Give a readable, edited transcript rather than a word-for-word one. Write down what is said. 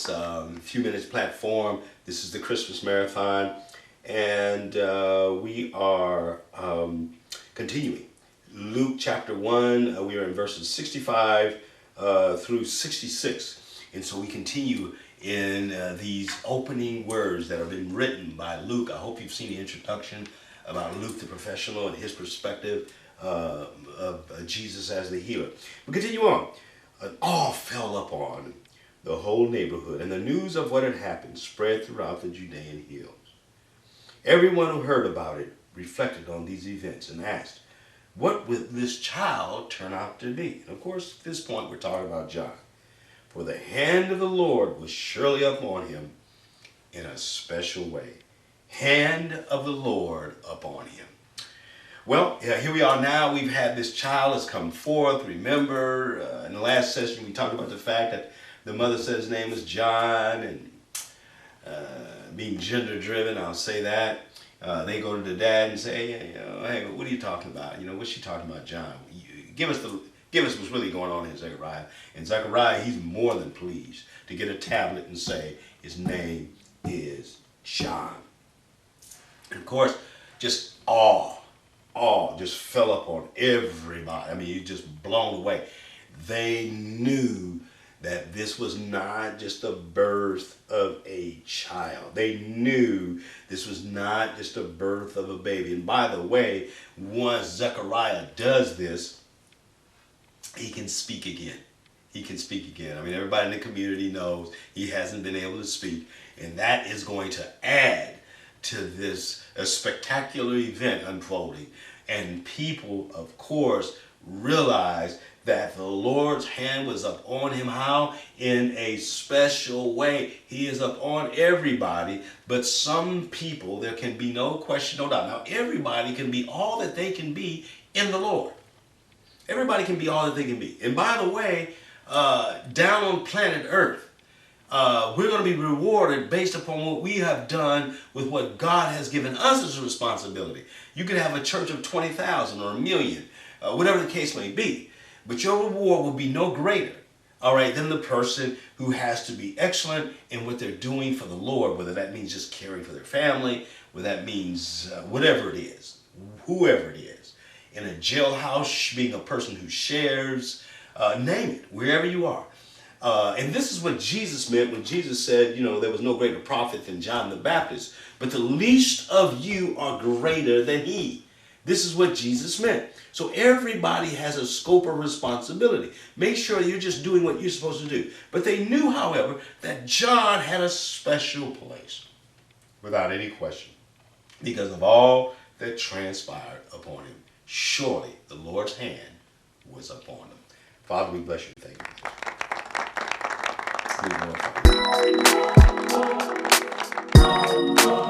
this few minutes platform. This is the Christmas Marathon, and we are continuing. Luke chapter 1, we are in verses 65 through 66. And so we continue in these opening words that have been written by Luke. I hope you've seen the introduction about Luke the professional and his perspective of Jesus as the healer. We continue on. Awe fell upon the whole neighborhood, and the news of what had happened spread throughout the Judean hills. Everyone who heard about it reflected on these events and asked, what would this child turn out to be? And of course, at this point, we're talking about John. For the hand of the Lord was surely upon him in a special way. Hand of the Lord upon him. Well, here we are now. We've had this child has come forth. Remember, in the last session, we talked about the fact that the mother said his name was John, and being gender-driven, I'll say that. They go to the dad and say, hey, what are you talking about? What's she talking about, John? Give us what's really going on in Zechariah. And Zechariah, he's more than pleased to get a tablet and say his name is John. And of course, just awe just fell upon everybody. I mean, you're just blown away. They knew that this was not just the birth of a child. They knew this was not just the birth of a baby. And by the way, once Zechariah does this, he can speak again. He can speak again. I mean, everybody in the community knows he hasn't been able to speak. And that is going to add to this spectacular event unfolding. And people, of course, realize that the Lord's hand was up on him. How? In a special way. He is up on everybody, but some people, there can be no question, no doubt. Now, everybody can be all that they can be in the Lord. Everybody can be all that they can be. And by the way, down on planet Earth, we're going to be rewarded based upon what we have done with what God has given us as a responsibility. You could have a church of 20,000 or a million, whatever the case may be. But your reward will be no greater, all right, than the person who has to be excellent in what they're doing for the Lord, whether that means just caring for their family, whether that means whatever it is, whoever it is. In a jailhouse, being a person who shares, name it, wherever you are. And this is what Jesus meant when Jesus said, there was no greater prophet than John the Baptist, but the least of you are greater than he. This is what Jesus meant. So everybody has a scope of responsibility. Make sure you're just doing what you're supposed to do. But they knew, however, that John had a special place, without any question, because of all that transpired upon him. Surely the Lord's hand was upon him. Father, we bless you. Thank you. We glorify you.